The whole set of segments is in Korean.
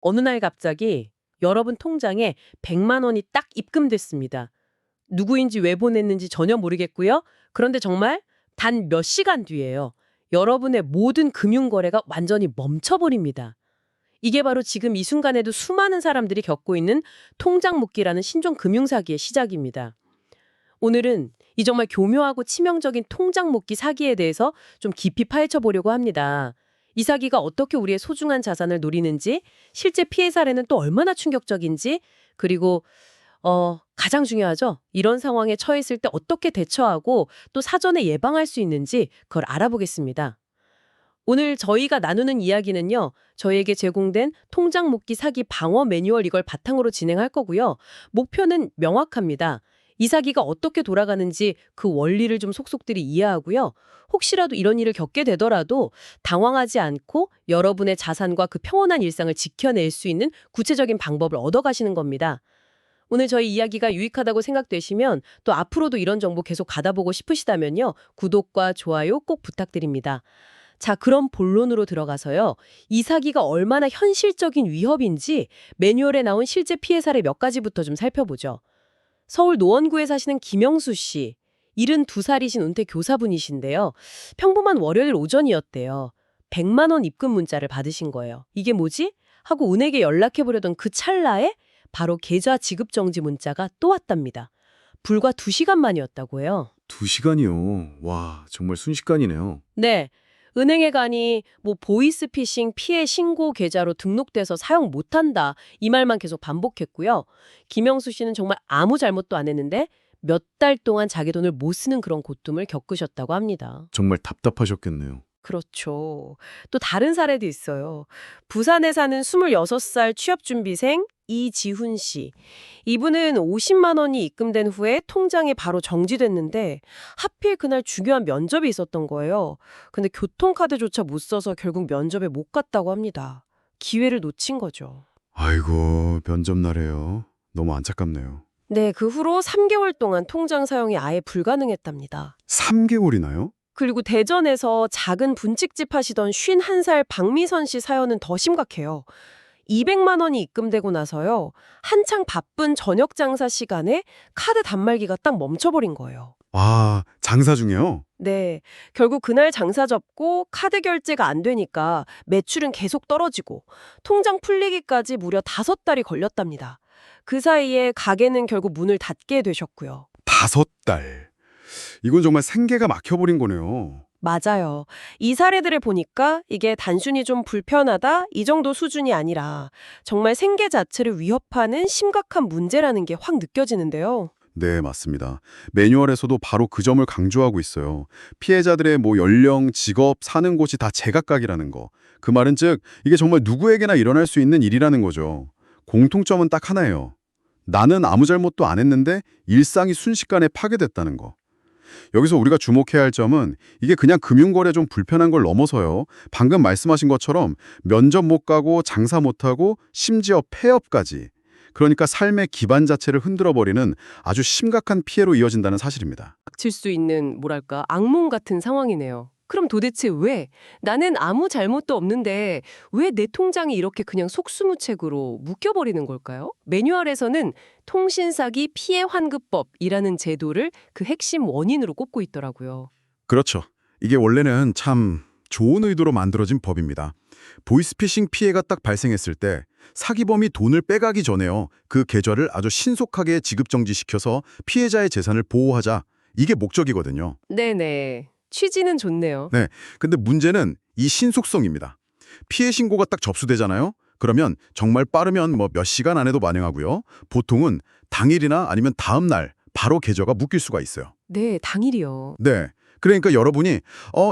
어느 날 갑자기 여러분 통장에 100만 원이 딱 입금됐습니다. 누구인지 왜 보냈는지 전혀 모르겠고요. 그런데 정말 단 몇 시간 뒤에요. 여러분의 모든 금융거래가 완전히 멈춰버립니다. 이게 바로 지금 이 순간에도 수많은 사람들이 겪고 있는 통장 묶기라는 신종 금융사기의 시작입니다. 오늘은 이 정말 교묘하고 치명적인 통장 묶기 사기에 대해서 좀 깊이 파헤쳐 보려고 합니다. 이 사기가 어떻게 우리의 소중한 자산을 노리는지, 실제 피해 사례는 또 얼마나 충격적인지, 그리고 가장 중요하죠. 이런 상황에 처했을 때 어떻게 대처하고 또 사전에 예방할 수 있는지 그걸 알아보겠습니다. 오늘 저희가 나누는 이야기는요. 저희에게 제공된 통장 묶기 사기 방어 매뉴얼 이걸 바탕으로 진행할 거고요. 목표는 명확합니다. 이 사기가 어떻게 돌아가는지 그 원리를 좀 속속들이 이해하고요. 혹시라도 이런 일을 겪게 되더라도 당황하지 않고 여러분의 자산과 그 평온한 일상을 지켜낼 수 있는 구체적인 방법을 얻어가시는 겁니다. 오늘 저희 이야기가 유익하다고 생각되시면 또 앞으로도 이런 정보 계속 받아보고 싶으시다면요. 구독과 좋아요 꼭 부탁드립니다. 자, 그럼 본론으로 들어가서요. 이 사기가 얼마나 현실적인 위협인지 매뉴얼에 나온 실제 피해 사례 몇 가지부터 좀 살펴보죠. 서울 노원구에 사시는 김영수 씨, 72살이신 은퇴 교사분이신데요. 평범한 월요일 오전이었대요. 100만 원 입금 문자를 받으신 거예요. 이게 뭐지? 하고 은행에 연락해보려던 그 찰나에 바로 계좌 지급 정지 문자가 또 왔답니다. 불과 2시간 만이었다고 해요. 2시간이요. 와, 정말 순식간이네요. 네. 은행에 가니 보이스피싱 피해 신고 계좌로 등록돼서 사용 못한다. 이 말만 계속 반복했고요. 김영수 씨는 정말 아무 잘못도 안 했는데 몇 달 동안 자기 돈을 못 쓰는 그런 고통을 겪으셨다고 합니다. 정말 답답하셨겠네요. 그렇죠. 또 다른 사례도 있어요. 부산에 사는 26살 취업준비생 이지훈 씨. 이분은 50만 원이 입금된 후에 통장이 바로 정지됐는데 하필 그날 중요한 면접이 있었던 거예요. 근데 교통카드조차 못 써서 결국 면접에 못 갔다고 합니다. 기회를 놓친 거죠. 아이고, 면접 날에요. 너무 안타깝네요. 네, 그 후로 3개월 동안 통장 사용이 아예 불가능했답니다. 3개월이나요? 그리고 대전에서 작은 분식집 하시던 51살 박미선 씨 사연은 더 심각해요. 200만 원이 입금되고 나서요. 한창 바쁜 저녁 장사 시간에 카드 단말기가 딱 멈춰버린 거예요. 아, 장사 중에요? 네, 결국 그날 장사 접고 카드 결제가 안 되니까 매출은 계속 떨어지고 통장 풀리기까지 무려 5달이 걸렸답니다. 그 사이에 가게는 결국 문을 닫게 되셨고요. 5달. 이건 정말 생계가 막혀버린 거네요. 맞아요. 이 사례들을 보니까 이게 단순히 좀 불편하다 이 정도 수준이 아니라 정말 생계 자체를 위협하는 심각한 문제라는 게 확 느껴지는데요. 네, 맞습니다. 매뉴얼에서도 바로 그 점을 강조하고 있어요. 피해자들의 연령, 직업, 사는 곳이 다 제각각이라는 거. 그 말은 즉, 이게 정말 누구에게나 일어날 수 있는 일이라는 거죠. 공통점은 딱 하나예요. 나는 아무 잘못도 안 했는데 일상이 순식간에 파괴됐다는 거. 여기서 우리가 주목해야 할 점은 이게 그냥 금융거래 좀 불편한 걸 넘어서요. 방금 말씀하신 것처럼 면접 못 가고 장사 못 하고 심지어 폐업까지. 그러니까 삶의 기반 자체를 흔들어버리는 아주 심각한 피해로 이어진다는 사실입니다. 닥칠 수 있는 뭐랄까 악몽 같은 상황이네요. 그럼 도대체 왜? 나는 아무 잘못도 없는데 왜 내 통장이 이렇게 그냥 속수무책으로 묶여버리는 걸까요? 매뉴얼에서는 통신사기 피해 환급법이라는 제도를 그 핵심 원인으로 꼽고 있더라고요. 그렇죠. 이게 원래는 참 좋은 의도로 만들어진 법입니다. 보이스피싱 피해가 딱 발생했을 때 사기범이 돈을 빼가기 전에요. 그 계좌를 아주 신속하게 지급정지시켜서 피해자의 재산을 보호하자. 이게 목적이거든요. 네네. 취지는 좋네요. 네. 근데 문제는 이 신속성입니다. 피해 신고가 딱 접수되잖아요. 그러면 정말 빠르면 몇 시간 안에도 반영하고요. 보통은 당일이나 아니면 다음 날 바로 계좌가 묶일 수가 있어요. 네, 당일이요. 네. 그러니까 여러분이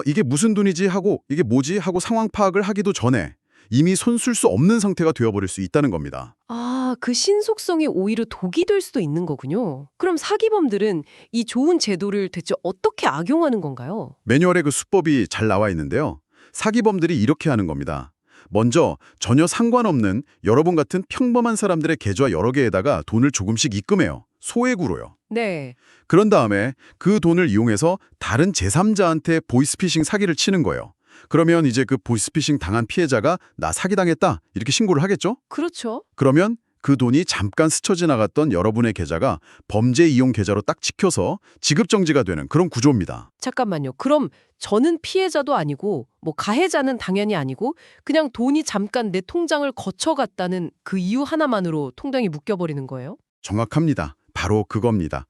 이게 무슨 돈이지 하고 이게 뭐지 하고 상황 파악을 하기도 전에 이미 손쓸 수 없는 상태가 되어버릴 수 있다는 겁니다. 아, 그 신속성이 오히려 독이 될 수도 있는 거군요. 그럼 사기범들은 이 좋은 제도를 대체 어떻게 악용하는 건가요? 매뉴얼에 그 수법이 잘 나와 있는데요. 사기범들이 이렇게 하는 겁니다. 먼저 전혀 상관없는 여러분 같은 평범한 사람들의 계좌 여러 개에다가 돈을 조금씩 입금해요. 소액으로요. 네. 그런 다음에 그 돈을 이용해서 다른 제3자한테 보이스피싱 사기를 치는 거예요. 그러면 이제 그 보이스피싱 당한 피해자가 나 사기당했다 이렇게 신고를 하겠죠? 그렇죠. 그러면 그 돈이 잠깐 스쳐 지나갔던 여러분의 계좌가 범죄 이용 계좌로 딱 찍혀서 지급 정지가 되는 그런 구조입니다. 잠깐만요. 그럼 저는 피해자도 아니고 뭐 가해자는 당연히 아니고 그냥 돈이 잠깐 내 통장을 거쳐갔다는 그 이유 하나만으로 통장이 묶여버리는 거예요? 정확합니다. 바로 그겁니다.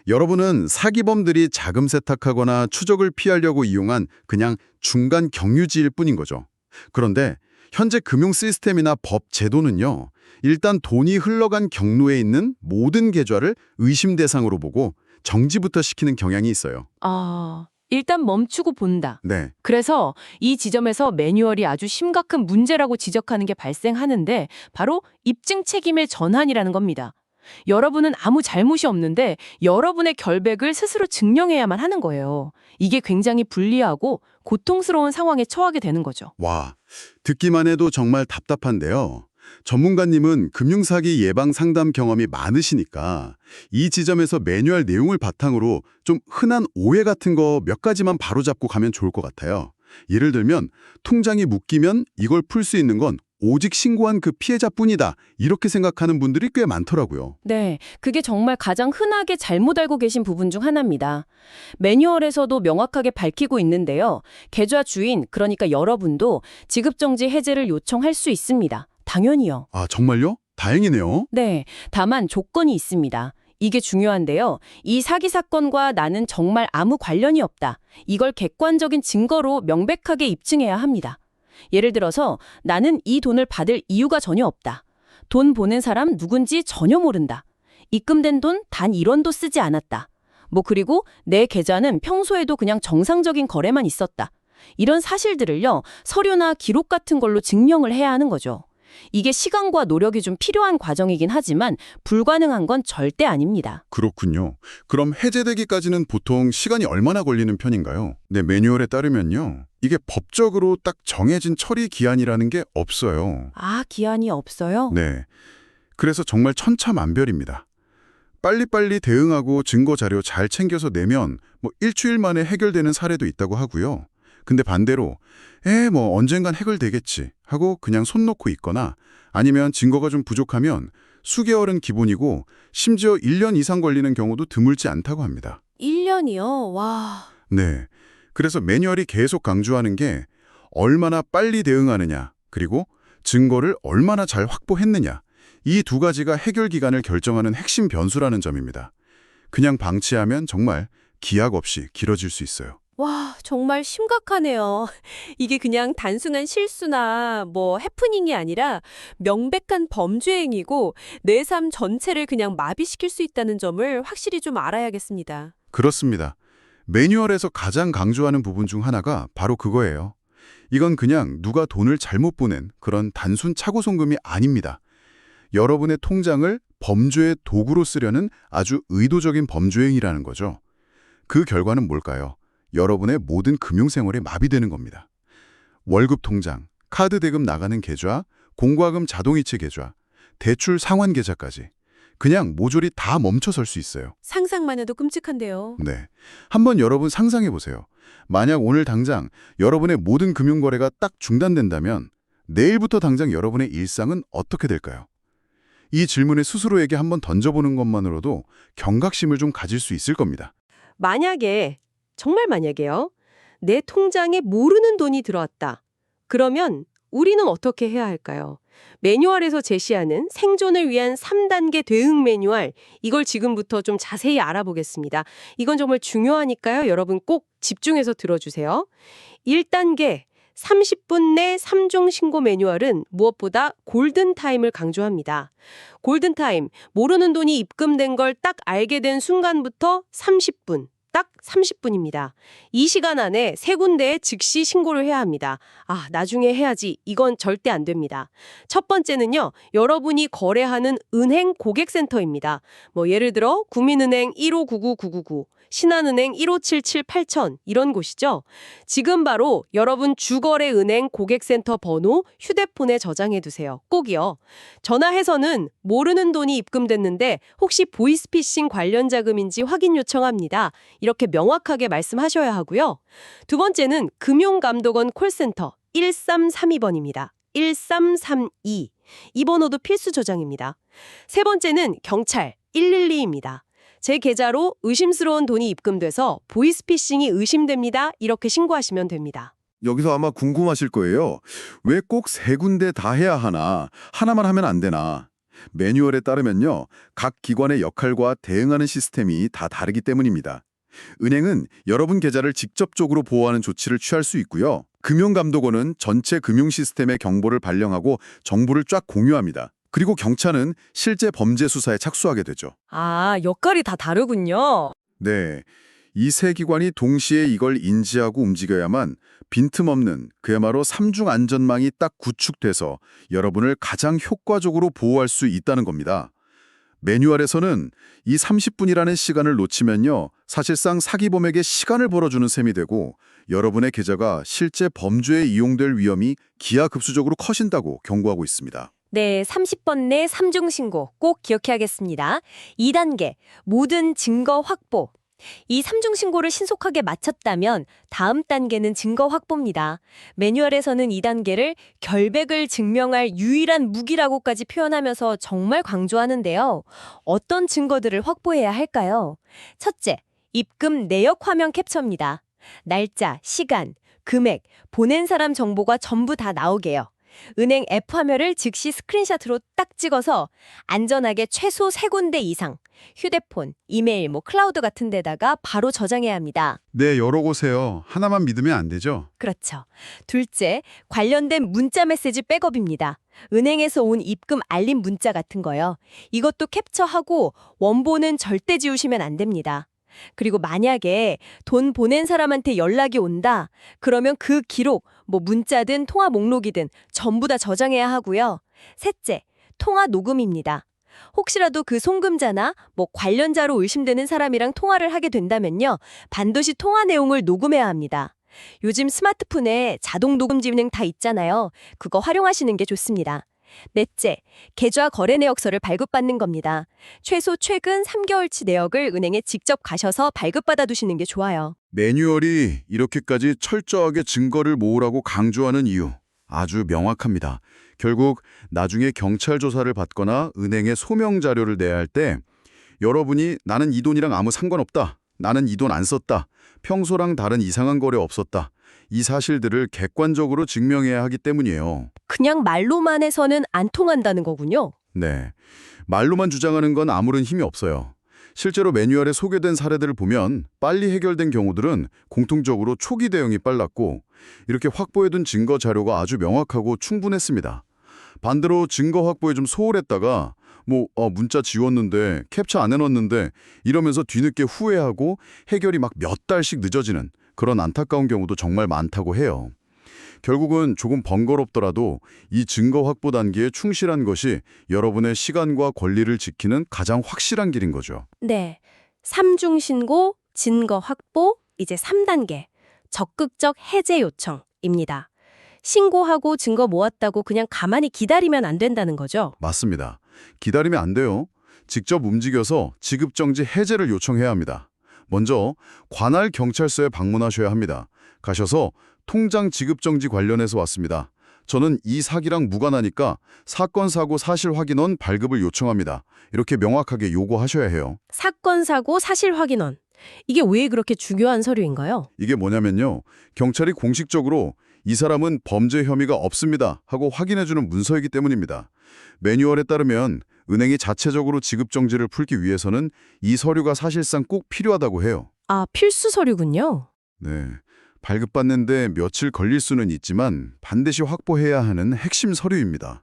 여러분은 사기범들이 자금 세탁하거나 추적을 피하려고 이용한 그냥 중간 경유지일 뿐인 거죠. 그런데 현재 금융 시스템이나 법 제도는요. 일단 돈이 흘러간 경로에 있는 모든 계좌를 의심 대상으로 보고 정지부터 시키는 경향이 있어요. 아, 일단 멈추고 본다. 네, 그래서 이 지점에서 매뉴얼이 아주 심각한 문제라고 지적하는 게 발생하는데 바로 입증 책임의 전환이라는 겁니다. 여러분은 아무 잘못이 없는데 여러분의 결백을 스스로 증명해야만 하는 거예요. 이게 굉장히 불리하고 고통스러운 상황에 처하게 되는 거죠. 와, 듣기만 해도 정말 답답한데요. 전문가님은 금융사기 예방 상담 경험이 많으시니까 이 지점에서 매뉴얼 내용을 바탕으로 좀 흔한 오해 같은 거 몇 가지만 바로잡고 가면 좋을 것 같아요. 예를 들면 통장이 묶이면 이걸 풀 수 있는 건 오직 신고한 그 피해자뿐이다. 이렇게 생각하는 분들이 꽤 많더라고요. 네, 그게 정말 가장 흔하게 잘못 알고 계신 부분 중 하나입니다. 매뉴얼에서도 명확하게 밝히고 있는데요. 계좌 주인, 그러니까 여러분도 지급정지 해제를 요청할 수 있습니다. 당연히요. 아, 정말요? 다행이네요. 네, 다만 조건이 있습니다. 이게 중요한데요. 이 사기 사건과 나는 정말 아무 관련이 없다. 이걸 객관적인 증거로 명백하게 입증해야 합니다. 예를 들어서 나는 이 돈을 받을 이유가 전혀 없다. 돈 보낸 사람 누군지 전혀 모른다. 입금된 돈 단 1원도 쓰지 않았다. 그리고 내 계좌는 평소에도 그냥 정상적인 거래만 있었다. 이런 사실들을요, 서류나 기록 같은 걸로 증명을 해야 하는 거죠. 이게 시간과 노력이 좀 필요한 과정이긴 하지만 불가능한 건 절대 아닙니다. 그렇군요. 그럼 해제되기까지는 보통 시간이 얼마나 걸리는 편인가요? 네, 매뉴얼에 따르면요. 이게 법적으로 딱 정해진 처리 기한이라는 게 없어요. 아, 기한이 없어요? 네. 그래서 정말 천차만별입니다. 빨리빨리 대응하고 증거 자료 잘 챙겨서 내면 일주일 만에 해결되는 사례도 있다고 하고요. 근데 반대로 언젠간 해결되겠지 하고 그냥 손 놓고 있거나 아니면 증거가 좀 부족하면 수개월은 기본이고 심지어 1년 이상 걸리는 경우도 드물지 않다고 합니다. 1년이요? 와. 네. 그래서 매뉴얼이 계속 강조하는 게 얼마나 빨리 대응하느냐 그리고 증거를 얼마나 잘 확보했느냐 이 두 가지가 해결 기간을 결정하는 핵심 변수라는 점입니다. 그냥 방치하면 정말 기약 없이 길어질 수 있어요. 와, 정말 심각하네요. 이게 그냥 단순한 실수나 해프닝이 아니라 명백한 범죄 행위고 내 삶 전체를 그냥 마비시킬 수 있다는 점을 확실히 좀 알아야겠습니다. 그렇습니다. 매뉴얼에서 가장 강조하는 부분 중 하나가 바로 그거예요. 이건 그냥 누가 돈을 잘못 보낸 그런 단순 차고 송금이 아닙니다. 여러분의 통장을 범죄의 도구로 쓰려는 아주 의도적인 범죄 행위라는 거죠. 그 결과는 뭘까요? 여러분의 모든 금융생활이 마비되는 겁니다. 월급 통장, 카드 대금 나가는 계좌, 공과금 자동이체 계좌, 대출 상환 계좌까지 그냥 모조리 다 멈춰설 수 있어요. 상상만 해도 끔찍한데요. 네, 한번 여러분 상상해 보세요. 만약 오늘 당장 여러분의 모든 금융거래가 딱 중단된다면 내일부터 당장 여러분의 일상은 어떻게 될까요? 이 질문에 스스로에게 한번 던져보는 것만으로도 경각심을 좀 가질 수 있을 겁니다. 만약에, 정말 만약에요. 내 통장에 모르는 돈이 들어왔다. 그러면 우리는 어떻게 해야 할까요? 매뉴얼에서 제시하는 생존을 위한 3단계 대응 매뉴얼, 이걸 지금부터 좀 자세히 알아보겠습니다. 이건 정말 중요하니까요. 여러분 꼭 집중해서 들어주세요. 1단계, 30분 내 3종 신고 매뉴얼은 무엇보다 골든타임을 강조합니다. 골든타임, 모르는 돈이 입금된 걸 딱 알게 된 순간부터 30분. 딱 30분입니다. 이 시간 안에 세 군데에 즉시 신고를 해야 합니다. 아, 나중에 해야지. 이건 절대 안 됩니다. 첫 번째는요. 여러분이 거래하는 은행 고객센터입니다. 예를 들어 국민은행 15999999, 신한은행 1577-8000 이런 곳이죠. 지금 바로 여러분 주거래 은행 고객센터 번호 휴대폰에 저장해 두세요. 꼭이요. 전화해서는 모르는 돈이 입금됐는데 혹시 보이스피싱 관련 자금인지 확인 요청합니다. 이렇게 명확하게 말씀하셔야 하고요. 두 번째는 금융감독원 콜센터 1332번입니다. 1332. 이 번호도 필수 저장입니다. 세 번째는 경찰 112입니다. 제 계좌로 의심스러운 돈이 입금돼서 보이스피싱이 의심됩니다. 이렇게 신고하시면 됩니다. 여기서 아마 궁금하실 거예요. 왜 꼭 세 군데 다 해야 하나? 하나만 하면 안 되나? 매뉴얼에 따르면요. 각 기관의 역할과 대응하는 시스템이 다 다르기 때문입니다. 은행은 여러분 계좌를 직접적으로 보호하는 조치를 취할 수 있고요. 금융감독원은 전체 금융 시스템의 경보를 발령하고 정보를 쫙 공유합니다. 그리고 경찰은 실제 범죄 수사에 착수하게 되죠. 아, 역할이 다 다르군요. 네. 이 세 기관이 동시에 이걸 인지하고 움직여야만 빈틈없는 그야말로 삼중 안전망이 딱 구축돼서 여러분을 가장 효과적으로 보호할 수 있다는 겁니다. 매뉴얼에서는 이 30분이라는 시간을 놓치면요. 사실상 사기범에게 시간을 벌어주는 셈이 되고 여러분의 계좌가 실제 범죄에 이용될 위험이 기하급수적으로 커진다고 경고하고 있습니다. 네, 30번 내 3중 신고 꼭 기억해야겠습니다. 2단계, 모든 증거 확보. 이 3중 신고를 신속하게 마쳤다면 다음 단계는 증거 확보입니다. 매뉴얼에서는 2단계를 결백을 증명할 유일한 무기라고까지 표현하면서 정말 강조하는데요. 어떤 증거들을 확보해야 할까요? 첫째, 입금 내역 화면 캡처입니다. 날짜, 시간, 금액, 보낸 사람 정보가 전부 다 나오게요. 은행 앱 화면을 즉시 스크린샷으로 딱 찍어서 안전하게 최소 3군데 이상, 휴대폰, 이메일, 클라우드 같은 데다가 바로 저장해야 합니다. 네, 여러 곳에요. 하나만 믿으면 안 되죠. 그렇죠. 둘째, 관련된 문자 메시지 백업입니다. 은행에서 온 입금 알림 문자 같은 거요. 이것도 캡처하고 원본은 절대 지우시면 안 됩니다. 그리고 만약에 돈 보낸 사람한테 연락이 온다, 그러면 그 기록, 문자든 통화 목록이든 전부 다 저장해야 하고요. 셋째, 통화 녹음입니다. 혹시라도 그 송금자나 관련자로 의심되는 사람이랑 통화를 하게 된다면요, 반드시 통화 내용을 녹음해야 합니다. 요즘 스마트폰에 자동 녹음 기능 다 있잖아요. 그거 활용하시는 게 좋습니다. 넷째, 계좌 거래 내역서를 발급받는 겁니다. 최소 최근 3개월치 내역을 은행에 직접 가셔서 발급받아 두시는 게 좋아요. 매뉴얼이 이렇게까지 철저하게 증거를 모으라고 강조하는 이유 아주 명확합니다. 결국 나중에 경찰 조사를 받거나 은행에 소명 자료를 내야 할 때 여러분이 나는 이 돈이랑 아무 상관없다, 나는 이 돈 안 썼다, 평소랑 다른 이상한 거래 없었다, 이 사실들을 객관적으로 증명해야 하기 때문이에요. 그냥 말로만 해서는 안 통한다는 거군요. 네, 말로만 주장하는 건 아무런 힘이 없어요. 실제로 매뉴얼에 소개된 사례들을 보면 빨리 해결된 경우들은 공통적으로 초기 대응이 빨랐고 이렇게 확보해둔 증거 자료가 아주 명확하고 충분했습니다. 반대로 증거 확보에 좀 소홀했다가 문자 지웠는데 캡처 안 해놨는데 이러면서 뒤늦게 후회하고 해결이 막 몇 달씩 늦어지는 그런 안타까운 경우도 정말 많다고 해요. 결국은 조금 번거롭더라도 이 증거 확보 단계에 충실한 것이 여러분의 시간과 권리를 지키는 가장 확실한 길인 거죠. 네. 3중 신고, 증거 확보, 이제 3단계. 적극적 해제 요청입니다. 신고하고 증거 모았다고 그냥 가만히 기다리면 안 된다는 거죠. 맞습니다. 기다리면 안 돼요. 직접 움직여서 지급정지 해제를 요청해야 합니다. 먼저 관할 경찰서에 방문하셔야 합니다. 가셔서 통장 지급정지 관련해서 왔습니다. 저는 이 사기랑 무관하니까 사건, 사고, 사실 확인원 발급을 요청합니다. 이렇게 명확하게 요구하셔야 해요. 사건, 사고, 사실 확인원. 이게 왜 그렇게 중요한 서류인가요? 이게 뭐냐면요. 경찰이 공식적으로 이 사람은 범죄 혐의가 없습니다 하고 확인해주는 문서이기 때문입니다. 매뉴얼에 따르면 은행이 자체적으로 지급정지를 풀기 위해서는 이 서류가 사실상 꼭 필요하다고 해요. 아, 필수 서류군요. 네. 발급받는데 며칠 걸릴 수는 있지만 반드시 확보해야 하는 핵심 서류입니다.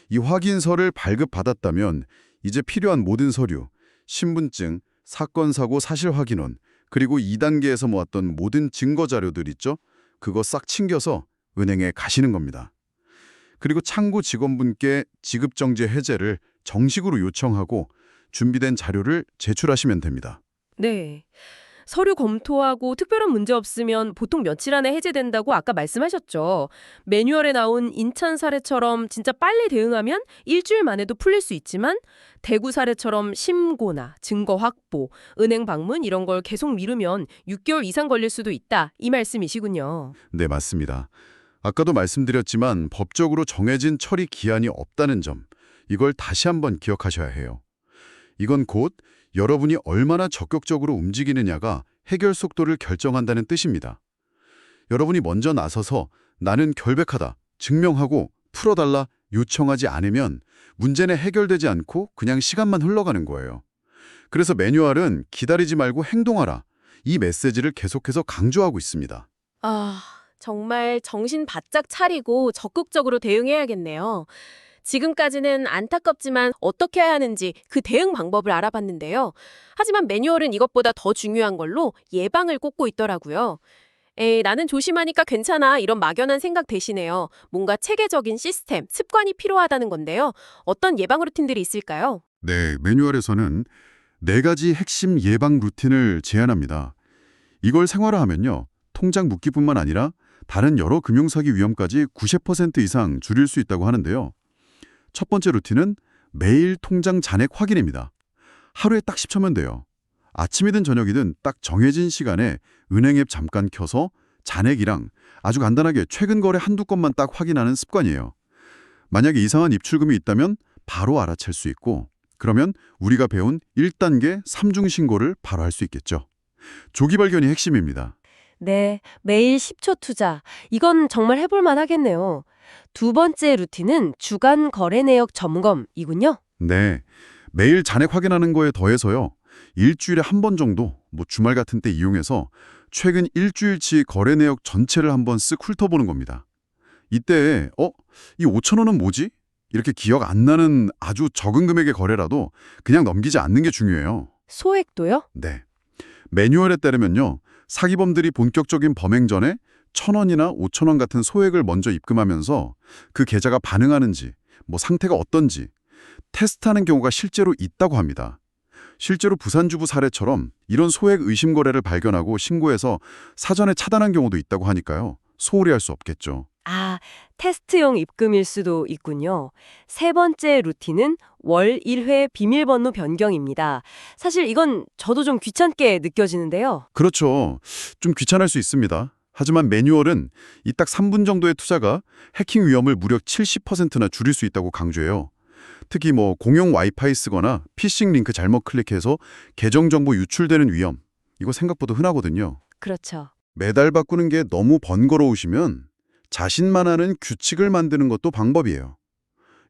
이 확인서를 발급받았다면 이제 필요한 모든 서류, 신분증, 사건, 사고, 사실 확인원, 그리고 2단계에서 모았던 모든 증거 자료들 있죠? 그거 싹 챙겨서 은행에 가시는 겁니다. 그리고 창구 직원분께 지급정지 해제를 정식으로 요청하고 준비된 자료를 제출하시면 됩니다. 네. 서류 검토하고 특별한 문제 없으면 보통 며칠 안에 해제된다고 아까 말씀하셨죠. 매뉴얼에 나온 인천 사례처럼 진짜 빨리 대응하면 일주일 만에도 풀릴 수 있지만 대구 사례처럼 심고나 증거 확보, 은행 방문 이런 걸 계속 미루면 6개월 이상 걸릴 수도 있다. 이 말씀이시군요. 네, 맞습니다. 아까도 말씀드렸지만 법적으로 정해진 처리 기한이 없다는 점, 이걸 다시 한번 기억하셔야 해요. 이건 곧 여러분이 얼마나 적극적으로 움직이느냐가 해결 속도를 결정한다는 뜻입니다. 여러분이 먼저 나서서 나는 결백하다, 증명하고 풀어달라 요청하지 않으면 문제는 해결되지 않고 그냥 시간만 흘러가는 거예요. 그래서 매뉴얼은 기다리지 말고 행동하라, 이 메시지를 계속해서 강조하고 있습니다. 아, 정말 정신 바짝 차리고 적극적으로 대응해야겠네요. 지금까지는 안타깝지만 어떻게 해야 하는지 그 대응 방법을 알아봤는데요. 하지만 매뉴얼은 이것보다 더 중요한 걸로 예방을 꼽고 있더라고요. 에이, 나는 조심하니까 괜찮아. 이런 막연한 생각 대신에요. 뭔가 체계적인 시스템, 습관이 필요하다는 건데요. 어떤 예방 루틴들이 있을까요? 네, 매뉴얼에서는 4가지 핵심 예방 루틴을 제안합니다. 이걸 생활화하면요, 통장 묵기뿐만 아니라 다른 여러 금융사기 위험까지 90% 이상 줄일 수 있다고 하는데요. 첫 번째 루틴은 매일 통장 잔액 확인입니다. 하루에 딱 10초면 돼요. 아침이든 저녁이든 딱 정해진 시간에 은행 앱 잠깐 켜서 잔액이랑 아주 간단하게 최근 거래 한두 건만 딱 확인하는 습관이에요. 만약에 이상한 입출금이 있다면 바로 알아챌 수 있고, 그러면 우리가 배운 1단계 3중 신고를 바로 할 수 있겠죠. 조기 발견이 핵심입니다. 네, 매일 10초 투자. 이건 정말 해볼만 하겠네요. 두 번째 루틴은 주간 거래 내역 점검이군요. 네, 매일 잔액 확인하는 거에 더해서요, 일주일에 한 번 정도, 주말 같은 때 이용해서 최근 일주일치 거래 내역 전체를 한번 쓱 훑어보는 겁니다. 이때 이 5천 원은 뭐지? 이렇게 기억 안 나는 아주 적은 금액의 거래라도 그냥 넘기지 않는 게 중요해요. 소액도요? 네. 매뉴얼에 따르면요, 사기범들이 본격적인 범행 전에 1,000원이나 5,000원 같은 소액을 먼저 입금하면서 그 계좌가 반응하는지, 상태가 어떤지 테스트하는 경우가 실제로 있다고 합니다. 실제로 부산주부 사례처럼 이런 소액 의심 거래를 발견하고 신고해서 사전에 차단한 경우도 있다고 하니까요. 소홀히 할 수 없겠죠. 아, 테스트용 입금일 수도 있군요. 세 번째 루틴은 월 1회 비밀번호 변경입니다. 사실 이건 저도 좀 귀찮게 느껴지는데요. 그렇죠. 좀 귀찮을 수 있습니다. 하지만 매뉴얼은 이 딱 3분 정도의 투자가 해킹 위험을 무려 70%나 줄일 수 있다고 강조해요. 특히 공용 와이파이 쓰거나 피싱 링크 잘못 클릭해서 계정 정보 유출되는 위험, 이거 생각보다 흔하거든요. 그렇죠. 매달 바꾸는 게 너무 번거로우시면 자신만 아는 규칙을 만드는 것도 방법이에요.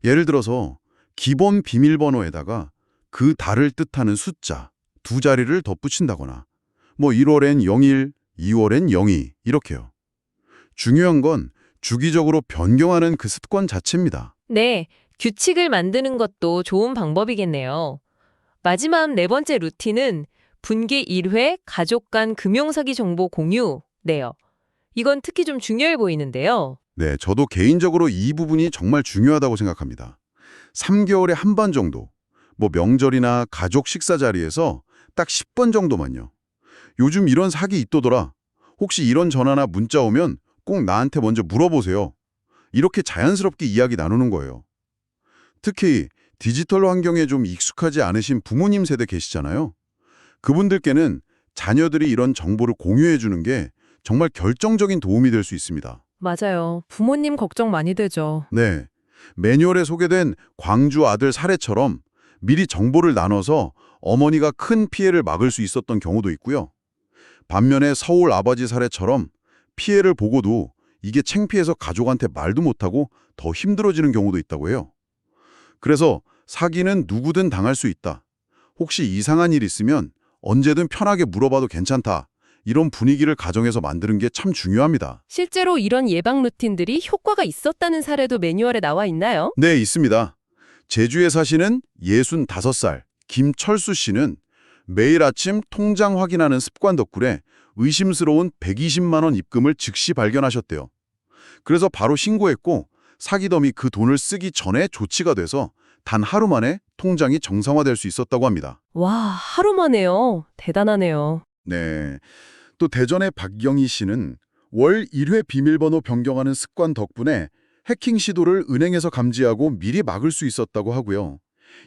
예를 들어서 기본 비밀번호에다가 그 달을 뜻하는 숫자 2자리를 덧붙인다거나 1월엔 01, 2월엔 02 이렇게요. 중요한 건 주기적으로 변경하는 그 습관 자체입니다. 네, 규칙을 만드는 것도 좋은 방법이겠네요. 마지막 네 번째 루틴은 분기 1회 가족 간 금융사기 정보 공유네요. 이건 특히 좀 중요해 보이는데요. 네, 저도 개인적으로 이 부분이 정말 중요하다고 생각합니다. 3개월에 한 번 정도, 명절이나 가족 식사 자리에서 딱 10번 정도만요. 요즘 이런 사기 있더더라. 혹시 이런 전화나 문자 오면 꼭 나한테 먼저 물어보세요. 이렇게 자연스럽게 이야기 나누는 거예요. 특히 디지털 환경에 좀 익숙하지 않으신 부모님 세대 계시잖아요. 그분들께는 자녀들이 이런 정보를 공유해 주는 게 정말 결정적인 도움이 될 수 있습니다. 맞아요. 부모님 걱정 많이 되죠. 네, 매뉴얼에 소개된 광주 아들 사례처럼 미리 정보를 나눠서 어머니가 큰 피해를 막을 수 있었던 경우도 있고요. 반면에 서울 아버지 사례처럼 피해를 보고도 이게 창피해서 가족한테 말도 못하고 더 힘들어지는 경우도 있다고 해요. 그래서 사기는 누구든 당할 수 있다. 혹시 이상한 일 있으면 언제든 편하게 물어봐도 괜찮다. 이런 분위기를 가정에서 만드는 게 참 중요합니다. 실제로 이런 예방 루틴들이 효과가 있었다는 사례도 매뉴얼에 나와 있나요? 네, 있습니다. 제주에 사시는 65살 김철수 씨는 매일 아침 통장 확인하는 습관 덕분에 의심스러운 120만 원 입금을 즉시 발견하셨대요. 그래서 바로 신고했고 사기범이 그 돈을 쓰기 전에 조치가 돼서 단 하루 만에 통장이 정상화될 수 있었다고 합니다. 와, 하루 만에요. 대단하네요. 네. 또 대전의 박영희 씨는 월 1회 비밀번호 변경하는 습관 덕분에 해킹 시도를 은행에서 감지하고 미리 막을 수 있었다고 하고요.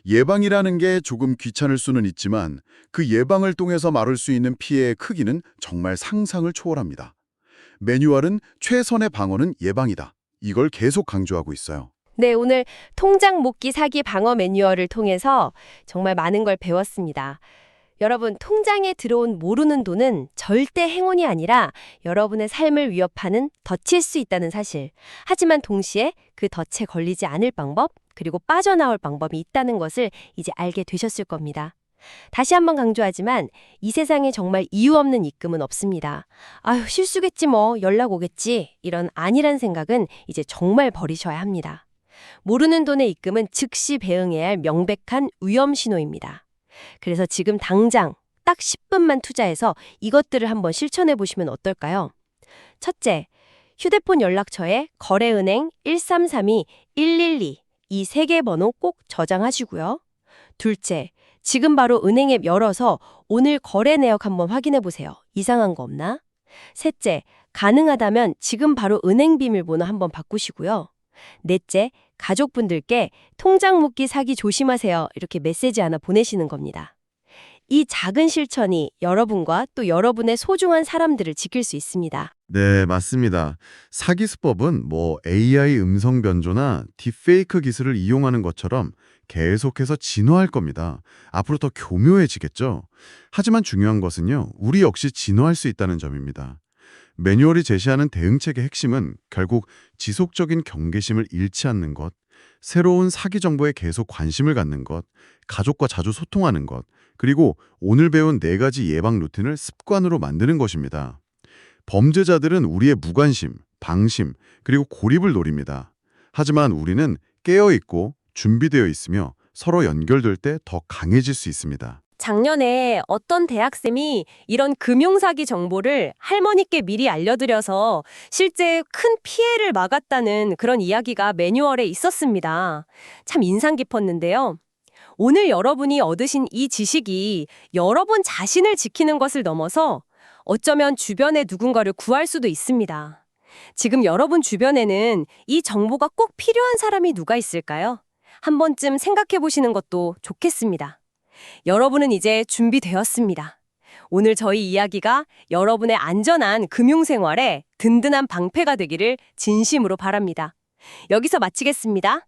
예방이라는 게 조금 귀찮을 수는 있지만 그 예방을 통해서 막을 수 있는 피해의 크기는 정말 상상을 초월합니다. 매뉴얼은 최선의 방어는 예방이다. 이걸 계속 강조하고 있어요. 네, 오늘 통장 목기 사기 방어 매뉴얼을 통해서 정말 많은 걸 배웠습니다. 여러분, 통장에 들어온 모르는 돈은 절대 행운이 아니라 여러분의 삶을 위협하는 덫일 수 있다는 사실. 하지만 동시에 그 덫에 걸리지 않을 방법, 그리고 빠져나올 방법이 있다는 것을 이제 알게 되셨을 겁니다. 다시 한번 강조하지만 이 세상에 정말 이유 없는 입금은 없습니다. 아유, 실수겠지 뭐, 연락 오겠지. 이런 아니란 생각은 이제 정말 버리셔야 합니다. 모르는 돈의 입금은 즉시 대응해야 할 명백한 위험 신호입니다. 그래서 지금 당장 딱 10분만 투자해서 이것들을 한번 실천해 보시면 어떨까요? 첫째, 휴대폰 연락처에 거래은행 1332-112 이 3개 번호 꼭 저장하시고요. 둘째, 지금 바로 은행 앱 열어서 오늘 거래 내역 한번 확인해 보세요. 이상한 거 없나? 셋째, 가능하다면 지금 바로 은행 비밀번호 한번 바꾸시고요. 넷째, 가족분들께 통장 묶기 사기 조심하세요. 이렇게 메시지 하나 보내시는 겁니다. 이 작은 실천이 여러분과 또 여러분의 소중한 사람들을 지킬 수 있습니다. 네, 맞습니다. 사기 수법은 AI 음성 변조나 딥페이크 기술을 이용하는 것처럼 계속해서 진화할 겁니다. 앞으로 더 교묘해지겠죠. 하지만 중요한 것은요, 우리 역시 진화할 수 있다는 점입니다. 매뉴얼이 제시하는 대응책의 핵심은 결국 지속적인 경계심을 잃지 않는 것, 새로운 사기 정보에 계속 관심을 갖는 것, 가족과 자주 소통하는 것, 그리고 오늘 배운 4가지 예방 루틴을 습관으로 만드는 것입니다. 범죄자들은 우리의 무관심, 방심, 그리고 고립을 노립니다. 하지만 우리는 깨어있고 준비되어 있으며 서로 연결될 때 더 강해질 수 있습니다. 작년에 어떤 대학생이 이런 금융사기 정보를 할머니께 미리 알려드려서 실제 큰 피해를 막았다는 그런 이야기가 매뉴얼에 있었습니다. 참 인상 깊었는데요. 오늘 여러분이 얻으신 이 지식이 여러분 자신을 지키는 것을 넘어서 어쩌면 주변의 누군가를 구할 수도 있습니다. 지금 여러분 주변에는 이 정보가 꼭 필요한 사람이 누가 있을까요? 한 번쯤 생각해 보시는 것도 좋겠습니다. 여러분은 이제 준비되었습니다. 오늘 저희 이야기가 여러분의 안전한 금융생활에 든든한 방패가 되기를 진심으로 바랍니다. 여기서 마치겠습니다.